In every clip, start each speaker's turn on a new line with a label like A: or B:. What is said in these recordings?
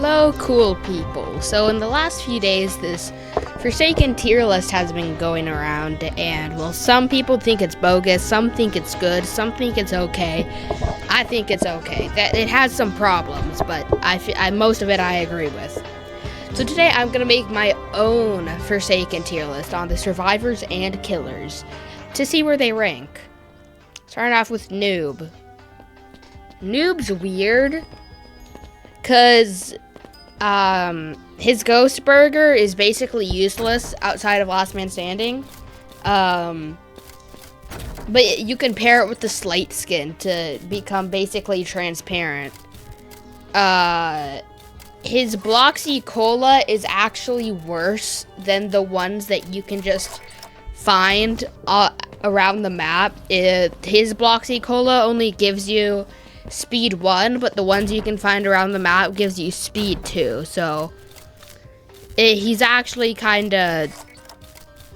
A: Hello, cool people. So in the last few days, this Forsaken tier list has been going around, and well, some people think it's bogus, some think it's good, some think it's okay. I think it's okay. That it has some problems, but most of it I agree with. So today I'm gonna make my own Forsaken tier list on the survivors and killers to see where they rank. Starting off with Noob. Noob's weird. Cause his ghost burger is basically useless outside of Last Man Standing. But you can pair it with the slate skin to become basically transparent. His Bloxy Cola is actually worse than the ones that you can just find around the map. His Bloxy Cola only gives you speed 1, but the ones you can find around the map gives you speed 2. So he's actually kind of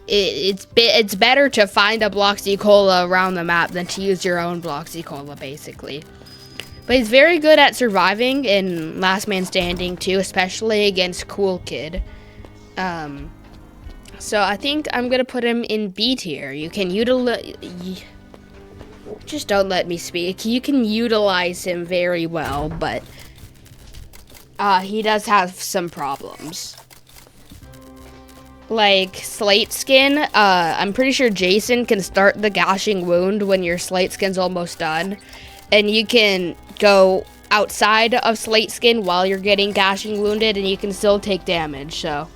A: it's better to find a Bloxy Cola around the map than to use your own Bloxy Cola, basically. But he's very good at surviving in Last Man Standing too, especially against Cool Kid. So I think I'm gonna put him in B tier. You can utilize. Just don't let me speak. You can utilize him very well, but he does have some problems. Like slate skin, I'm pretty sure Jason can start the gashing wound when your slate skin's almost done. And you can go outside of slate skin while you're getting gashing wounded and you can still take damage. So,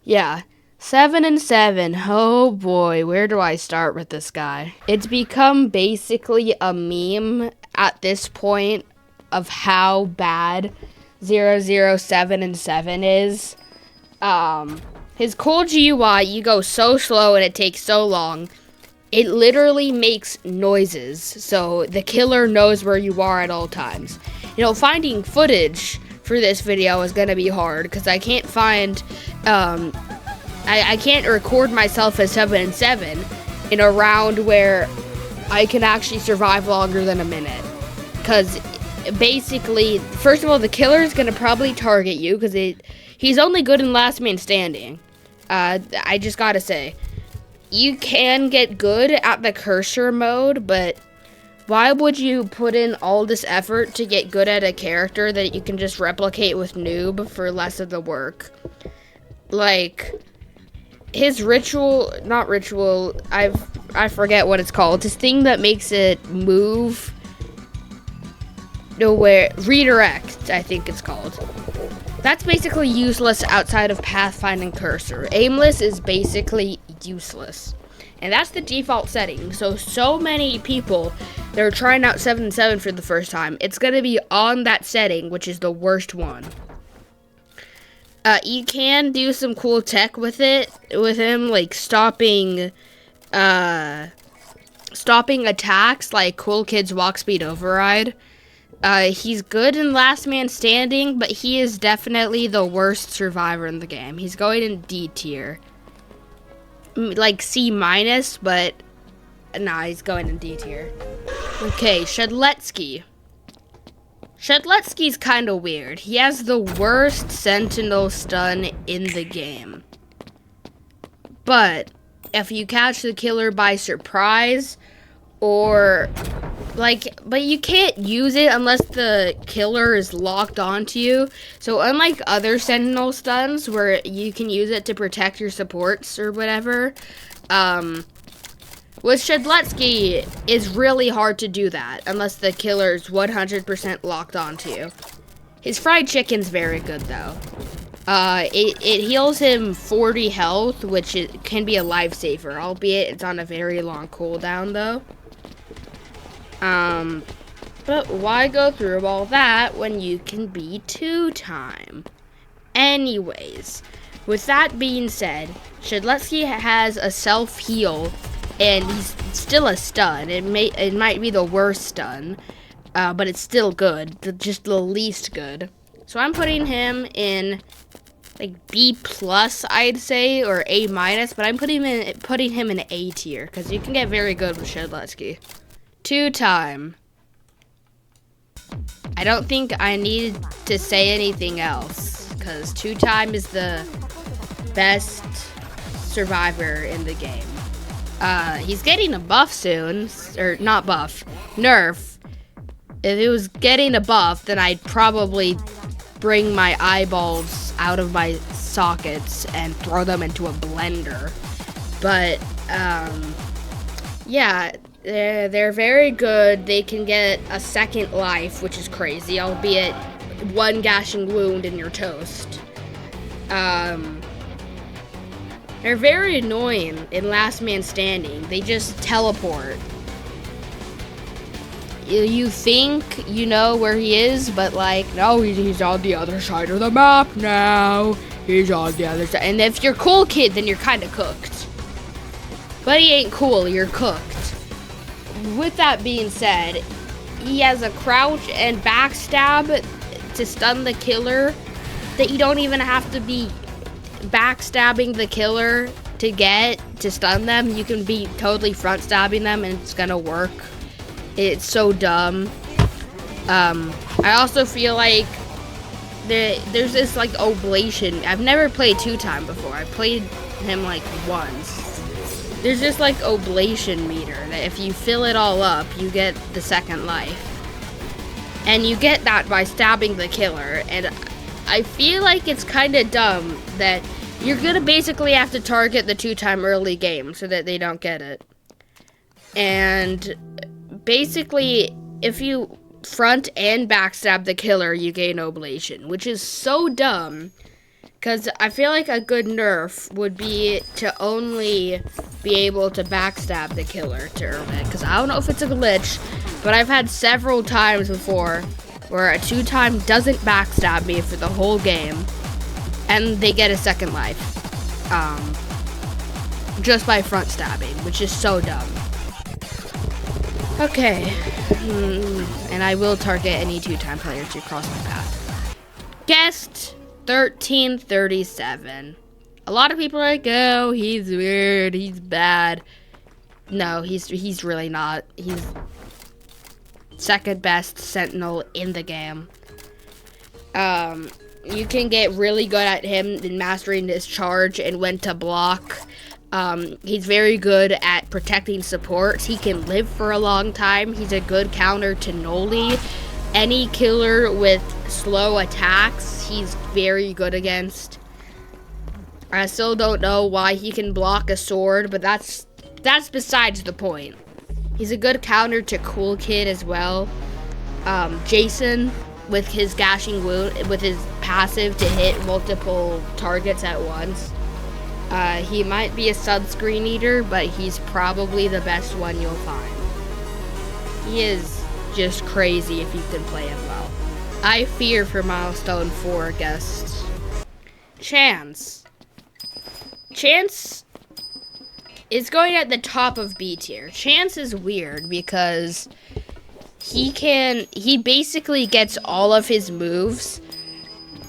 A: yeah. 7 and 7. Oh boy, where do I start with this guy? It's become basically a meme at this point of how bad 007 and 7 is. His cool GUI, you go so slow and it takes so long. It literally makes noises, so the killer knows where you are at all times. You know, finding footage for this video is gonna be hard because I can't find, I can't record myself as 7 and 7 in a round where I can actually survive longer than a minute. Because basically, first of all, the killer is going to probably target you because he's only good in Last Man Standing. I just got to say, you can get good at the cursor mode, but why would you put in all this effort to get good at a character that you can just replicate with Noob for less of the work? Like, his not ritual, I forget what it's called. This thing that makes it move nowhere, redirect, I think it's called. That's basically useless outside of pathfinding cursor. Aimless is basically useless. And that's the default setting. So many people that are trying out 7 and 7 for the first time, it's going to be on that setting, which is the worst one. You can do some cool tech with him, like stopping attacks, like Cool Kid's Walk Speed Override. He's good in Last Man Standing, but he is definitely the worst survivor in the game. He's going in D tier. Like C-, but nah, he's going in D tier. Okay, Shedletsky. Shedletsky's kind of weird. He has the worst sentinel stun in the game. But if you catch the killer by surprise, or but you can't use it unless the killer is locked onto you. So unlike other sentinel stuns where you can use it to protect your supports or whatever, with Shedletsky, it's really hard to do that unless the killer's 100% locked onto you. His fried chicken's very good though. It heals him 40 health, which can be a lifesaver, albeit it's on a very long cooldown though. But why go through all that when you can be 2-time? Anyways, with that being said, Shedletsky has a self-heal, and he's still a stun. It might be the worst stun, but it's still good, just the least good. So I'm putting him in like B+, I'd say, or A-, but I'm putting him in A tier because you can get very good with Shedletsky. 2-time. I don't think I need to say anything else, because 2-time is the best survivor in the game. He's getting a buff soon, or not buff, nerf. If it was getting a buff, then I'd probably bring my eyeballs out of my sockets and throw them into a blender. But, yeah, they're very good. They can get a second life, which is crazy, albeit 1 gashing wound in your toast. They're very annoying in Last Man Standing. They just teleport. You think you know where he is, but like, no, he's on the other side of the map now. He's on the other side. And if you're cool, kid, then you're kind of cooked. But he ain't cool, you're cooked. With that being said, he has a crouch and backstab to stun the killer that you don't even have to be backstabbing the killer to get to stun them. You can be totally front stabbing them and it's gonna work. It's so dumb. I also feel like there's this like oblation. I've never played 2-time before. I played him like once. There's this like oblation meter that if you fill it all up, you get the second life. And you get that by stabbing the killer. And I feel like it's kind of dumb that you're gonna basically have to target the 2-time early game so that they don't get it. And basically, if you front and backstab the killer, you gain oblation, which is so dumb. Because I feel like a good nerf would be to only be able to backstab the killer to earn it. Because I don't know if it's a glitch, but I've had several times before where a 2-time doesn't backstab me for the whole game, and they get a second life. Just by front stabbing, which is so dumb. Okay. And I will target any 2-time players who cross my path. Guest 1337. A lot of people are like, oh, he's weird, he's bad. No, he's really not. He's second best sentinel in the game. You can get really good at him in mastering his charge and when to block. He's very good at protecting supports. He can live for a long time. He's a good counter to Noli. Any killer with slow attacks, he's very good against. I still don't know why he can block a sword, but that's besides the point. He's a good counter to Cool Kid as well. Jason, with his gashing wound, with his passive to hit multiple targets at once. He might be a sunscreen eater, but he's probably the best one you'll find. He is just crazy if you can play him well. I fear for Milestone 4 guests. Chance is going at the top of B tier. Chance is weird because he basically gets all of his moves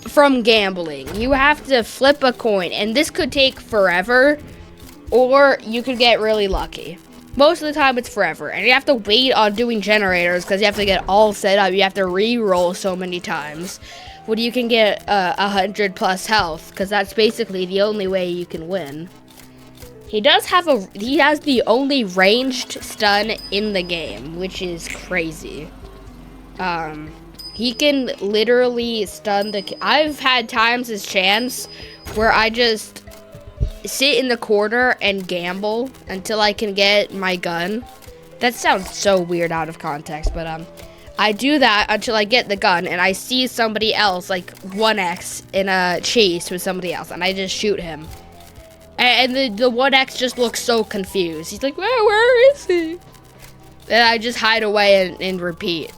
A: from gambling. You have to flip a coin, and this could take forever, or you could get really lucky. Most of the time, it's forever, and you have to wait on doing generators because you have to get all set up. You have to re-roll so many times when you can get 100+ health, because that's basically the only way you can win. He has the only ranged stun in the game, which is crazy. He can literally stun I've had times as Chance where I just sit in the corner and gamble until I can get my gun. That sounds so weird out of context, but I do that until I get the gun and I see somebody else, like 1x in a chase with somebody else, and I just shoot him. And the 1x just looks so confused. He's like, where is he? And I just hide away and repeat.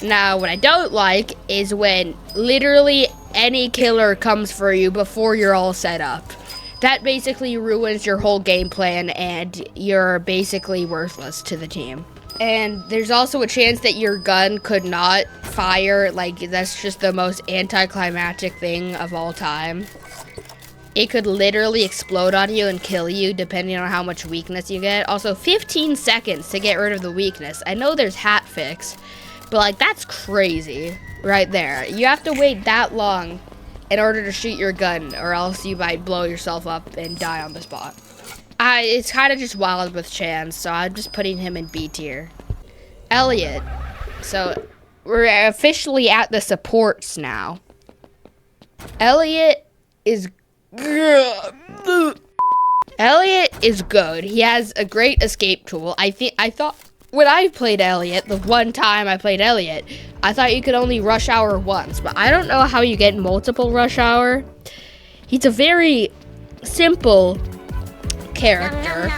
A: Now, what I don't like is when literally any killer comes for you before you're all set up. That basically ruins your whole game plan, and you're basically worthless to the team. And there's also a chance that your gun could not fire. Like, that's just the most anticlimactic thing of all time. It could literally explode on you and kill you, depending on how much weakness you get. Also, 15 seconds to get rid of the weakness. I know there's hat fix, But like, that's crazy right there. You have to wait that long in order to shoot your gun, or else you might blow yourself up and die on the spot. It's kind of just wild with Chance, so I'm just putting him in B tier. Elliot. So we're officially at the supports now. Elliot is good. He has a great escape tool. I thought when I played Elliot, the one time I played Elliot, I thought you could only rush hour once, but I don't know how you get multiple rush hour. He's a very simple character.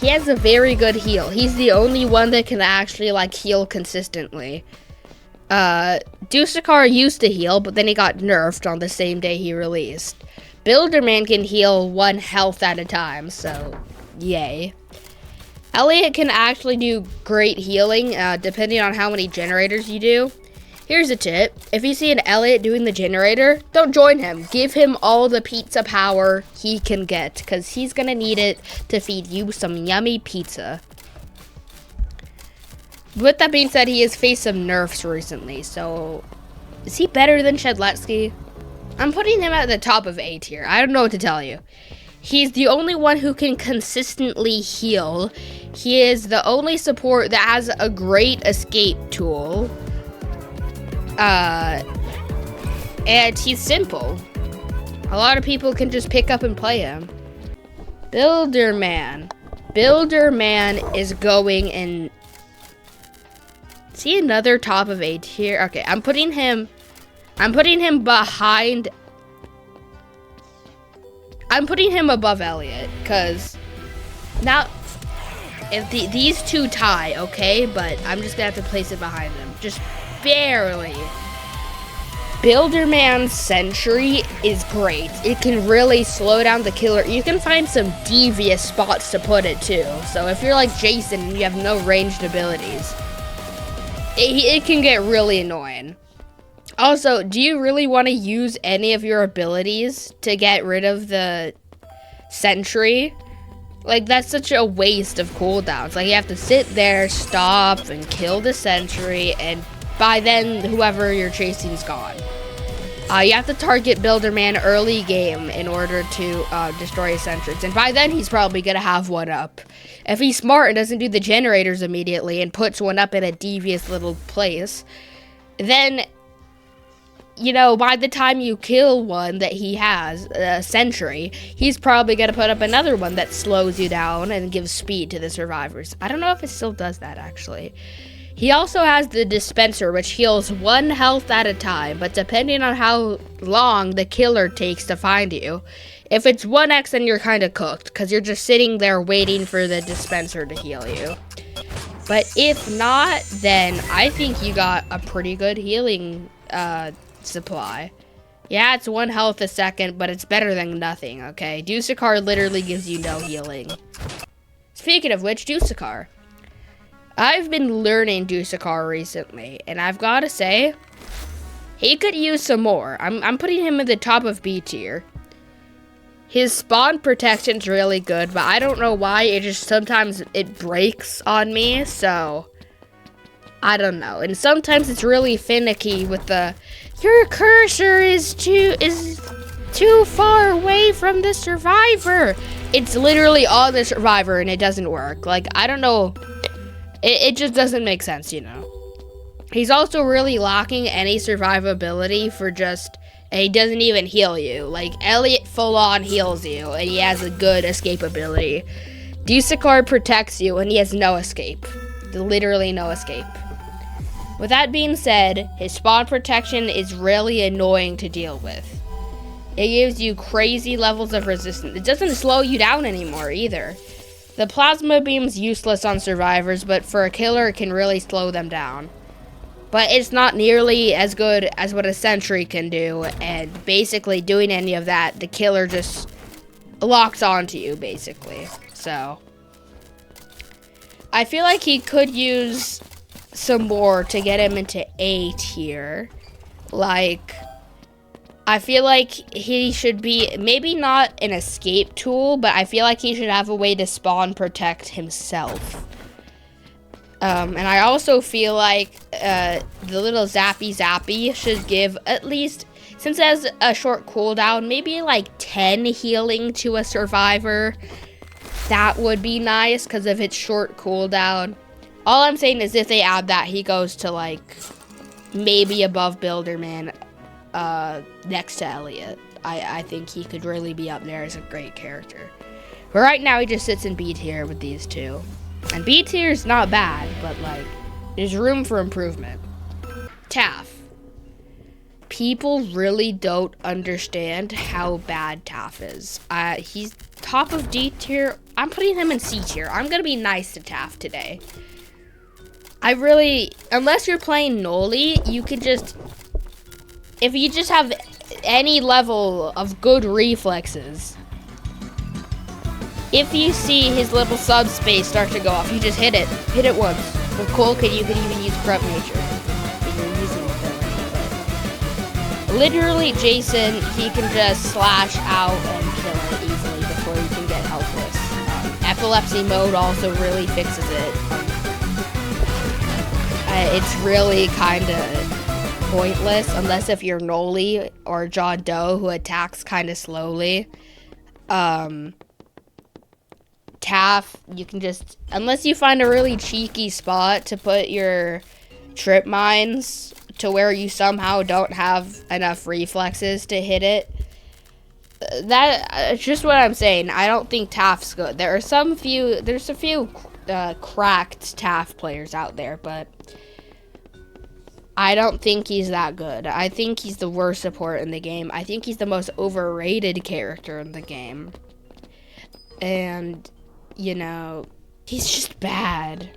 A: He has a very good heal. He's the only one that can actually like heal consistently. Dusakar used to heal, but then he got nerfed on the same day he released. Builderman can heal 1 health at a time, so yay. Elliot can actually do great healing, depending on how many generators you do. Here's a tip. If you see an Elliot doing the generator, don't join him. Give him all the pizza power he can get, because he's going to need it to feed you some yummy pizza. With that being said, he has faced some nerfs recently, so is he better than Shedletsky? I'm putting him at the top of A tier. I don't know what to tell you. He's the only one who can consistently heal. He is the only support that has a great escape tool. And he's simple. A lot of people can just pick up and play him. Builderman. Builderman is going in. See another top of A tier? Okay, I'm putting him behind. I'm putting him above Elliot, because now if these two tie, okay, but I'm just gonna have to place it behind them, just barely. Builderman's Sentry is great. It can really slow down the killer. You can find some devious spots to put it too. So if you're like Jason and you have no ranged abilities, it can get really annoying. Also, do you really want to use any of your abilities to get rid of the Sentry? Like, that's such a waste of cooldowns. Like, you have to sit there, stop, and kill the Sentry, and by then, whoever you're chasing is gone. You have to target Builderman early game in order to destroy his sentries, and by then, he's probably going to have one up. If he's smart and doesn't do the generators immediately and puts one up in a devious little place, then, you know, by the time you kill one that he has, a sentry, he's probably going to put up another one that slows you down and gives speed to the survivors. I don't know if it still does that, actually. He also has the dispenser, which heals 1 health at a time, but depending on how long the killer takes to find you, if it's 1x, then you're kind of cooked, because you're just sitting there waiting for the dispenser to heal you. But if not, then I think you got a pretty good healing supply. Yeah, it's 1 health a second, but it's better than nothing, okay? Dusakar literally gives you no healing. Speaking of which, Dusakar. I've been learning Dusakar recently, and I've got to say, he could use some more. I'm putting him at the top of B tier. His spawn protection's really good, but I don't know why. It just sometimes it breaks on me, so I don't know. And sometimes it's really finicky with the your cursor is too far away from the survivor. It's literally on the survivor and it doesn't work. Like, I don't know. It just doesn't make sense, you know. He's also really lacking any survivability for just, and he doesn't even heal you. Like, Elliot full on heals you and he has a good escape ability. Dusakar protects you and he has no escape. Literally no escape. With that being said, his spawn protection is really annoying to deal with. It gives you crazy levels of resistance. It doesn't slow you down anymore either. The plasma beam's useless on survivors, but for a killer, it can really slow them down. But it's not nearly as good as what a sentry can do, and basically doing any of that, the killer just locks onto you, basically. So, I feel like he could use some more to get him into A tier. Like, I feel like he should be, maybe not an escape tool, but I feel like he should have a way to spawn protect himself. And I also feel like the little zappy should give at least, since it has a short cooldown, maybe like 10 healing to a survivor. That would be nice because of its short cooldown. All I'm saying is if they add that, he goes to like maybe above Builderman, next to Elliot. I think he could really be up there as a great character. But right now he just sits in B tier with these two. And B tier is not bad, but like there's room for improvement. Taff. People really don't understand how bad Taff is. He's top of D tier. I'm putting him in C tier. I'm gonna be nice to Taff today. Unless you're playing Noli, you can just, if you just have any level of good reflexes, if you see his little subspace start to go off, you just hit it. Hit it once. With Cool Kid, you can even use Corrupt Nature. If you're using it. Literally, Jason, he can just slash out and kill it easily before you can get helpless. Epilepsy mode also really fixes it. It's really kind of pointless, unless if you're Noli or John Doe, who attacks kind of slowly. Taff, you can just, unless you find a really cheeky spot to put your trip mines to where you somehow don't have enough reflexes to hit it. That's just what I'm saying. I don't think Taff's good. There's a few cracked Taff players out there, but I don't think he's that good. I think he's the worst support in the game. I think he's the most overrated character in the game. And, you know, he's just bad.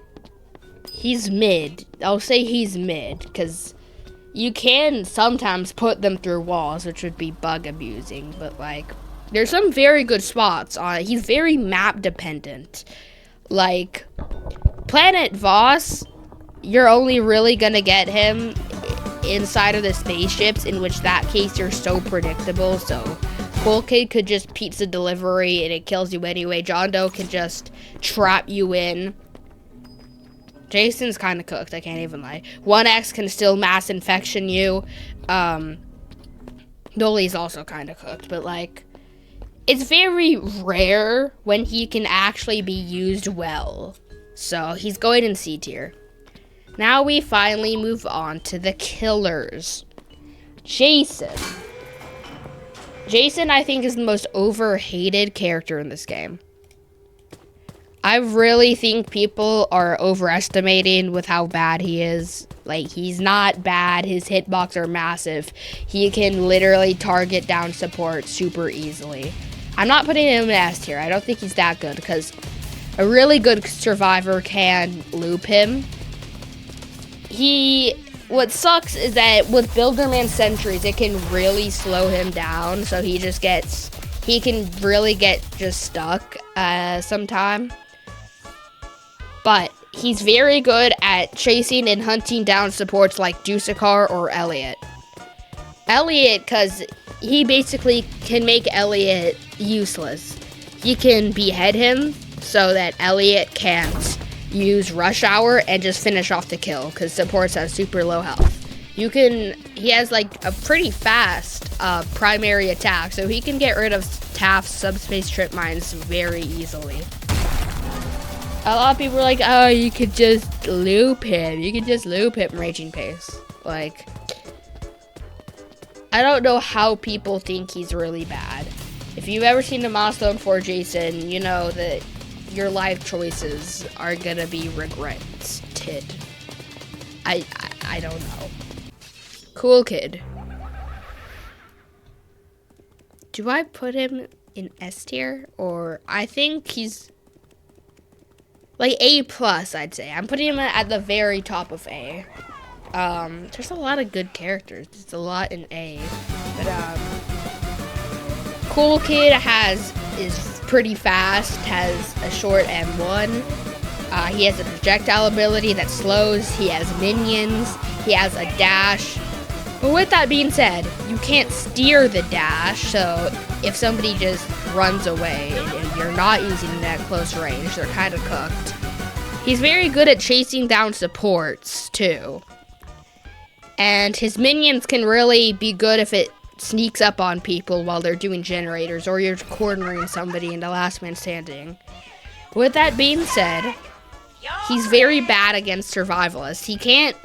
A: He's mid. I'll say he's mid, because you can sometimes put them through walls, which would be bug abusing, but, like, there's some very good spots on it. He's very map dependent. Like, Planet Voss, you're only really gonna get him inside of the spaceships, in which that case you're so predictable, so Cool Kid could just pizza delivery and it kills you anyway. John Doe can just trap you in. Jason's kind of cooked, I can't even lie. 1X can still mass infection you. Noli's also kind of cooked, but like, it's very rare when he can actually be used well. So he's going in C tier. Now we finally move on to the killers. Jason. Jason, I think, is the most overhated character in this game. I really think people are overestimating with how bad he is. Like, he's not bad. His hitbox are massive. He can literally target down support super easily. I'm not putting him in S tier. I don't think he's that good, because a really good survivor can loop him. What sucks is that with Builderman Sentries, it can really slow him down, so he can really get just stuck sometime. But he's very good at chasing and hunting down supports like Juicecar or Elliot. Elliot, because he basically can make Elliot useless. He can behead him so that Elliot can't use Rush Hour and just finish off the kill, because supports have super low health. He has like a pretty fast primary attack, so he can get rid of Taff's subspace trip mines very easily. A lot of people are like, oh, you could just loop him. You could just loop him Raging Pace. Like, I don't know how people think he's really bad. If you've ever seen the Milestone 4 Jason, you know that your life choices are gonna be regretted. I don't know. Cool Kid. Do I put him in S tier? Or I think he's like A+, I'd say. I'm putting him at the very top of A. There's a lot of good characters. There's a lot in A. But Cool Kid is pretty fast, has a short M1. He has a projectile ability that slows. He has minions. He has a dash. But with that being said, you can't steer the dash, so if somebody just runs away and you're not using it at close range, they're kind of cooked. He's very good at chasing down supports, too. And his minions can really be good if it sneaks up on people while they're doing generators, or you're cornering somebody in the last man standing. With that being said, he's very bad against survivalists. He can't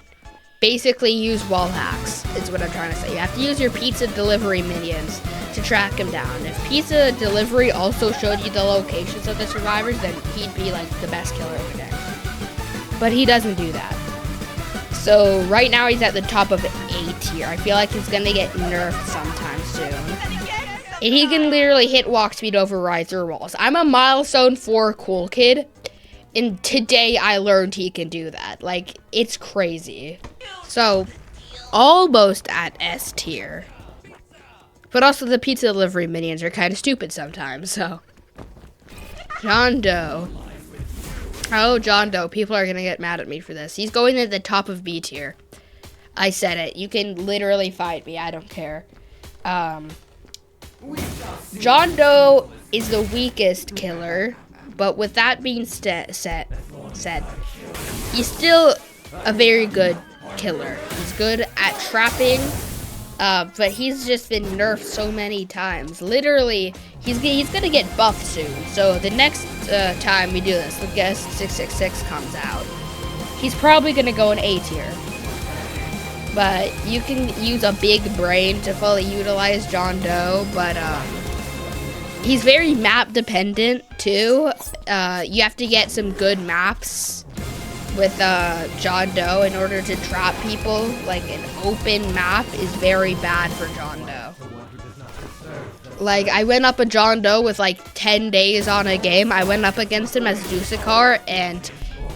A: basically use wall hacks, is what I'm trying to say. You have to use your pizza delivery minions to track him down. If pizza delivery also showed you the locations of the survivors, then he'd be like the best killer of the game. But he doesn't do that. So right now he's at the top of A tier. I feel like he's gonna get nerfed sometime soon. And he can literally hit walk speed over riser walls. I'm a milestone 4 cool kid, and today I learned he can do that. Like, it's crazy. So, almost at S tier. But also the pizza delivery minions are kind of stupid sometimes, so. John Doe. Oh, John Doe. People are going to get mad at me for this. He's going at the top of B tier. I said it. You can literally fight me. I don't care. John Doe is the weakest killer. But with that being said, he's still a very good killer. He's good at trapping. But he's just been nerfed so many times. Literally, he's going to get buffed soon. So the next time we do this, the guest 666 comes out, he's probably going to go in A tier. But you can use a big brain to fully utilize John Doe. But he's very map dependent too. You have to get some good maps with John Doe in order to trap people. Like, an open map is very bad for John Doe. Like, I went up a John Doe with like 10 days on a game. I went up against him as Dusakar and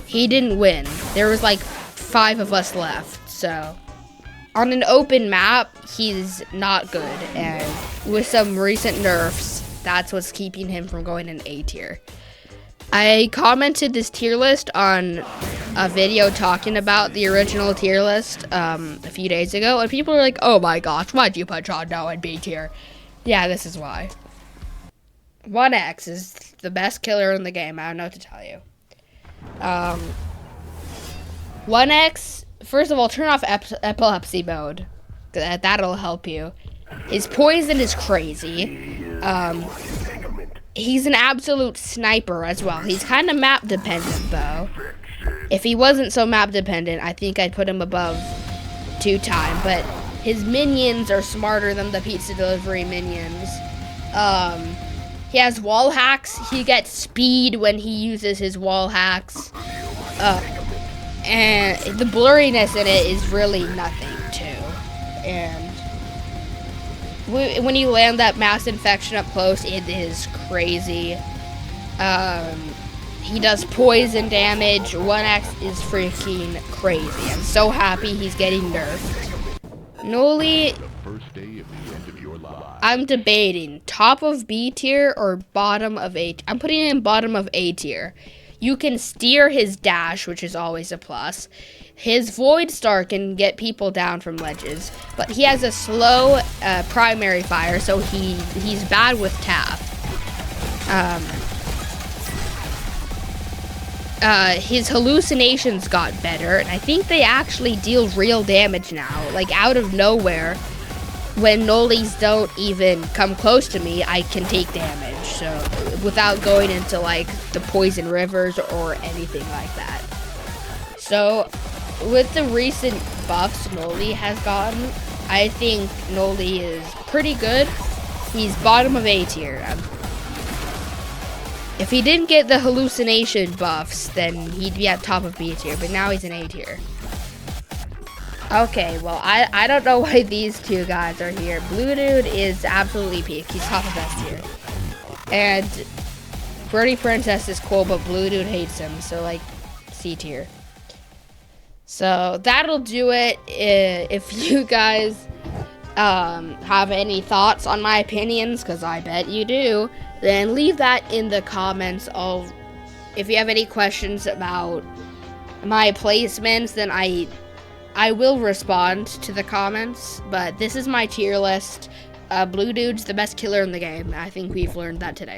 A: he didn't win. There was like 5 of us left. So on an open map, he's not good. And with some recent nerfs, that's what's keeping him from going in A tier. I commented this tier list on a video talking about the original tier list a few days ago, and people were like, oh my gosh, why'd you put John Doe in B tier? Yeah, this is why. 1X is the best killer in the game. I don't know what to tell you. 1X, first of all, turn off epilepsy mode. That'll help you. His poison is crazy. He's an absolute sniper as well. He's kind of map dependent though. If he wasn't so map dependent, I think I'd put him above 2-time. But his minions are smarter than the pizza delivery minions. He has wall hacks. He gets speed when he uses his wall hacks. And the blurriness in it is really nothing too. And when you land that mass infection up close, it is crazy. He does poison damage. 1X is freaking crazy. I'm so happy he's getting nerfed. Noli, I'm debating top of B tier or bottom of A. I'm putting it in bottom of A tier. You can steer his dash, which is always a plus. His Void Star can get people down from ledges, but he has a slow primary fire, so he's bad with tap. His hallucinations got better, and I think they actually deal real damage now. Like, out of nowhere, when Nolis don't even come close to me, I can take damage, so without going into, like, the poison rivers or anything like that. So with the recent buffs Noli has gotten, I think Noli is pretty good. He's bottom of A tier. If he didn't get the hallucination buffs, then he'd be at top of B tier, but now he's in A tier. Okay, well, I don't know why these two guys are here. Blue Dude is absolutely peak. He's top of S tier. And Birdie Princess is cool, but Blue Dude hates him, so, like, C tier. So that'll do it. If you guys have any thoughts on my opinions, because I bet you do, then leave that in the comments. If you have any questions about my placements, then I will respond to the comments. But this is my tier list. Blue Dude's the best killer in the game. I think we've learned that today.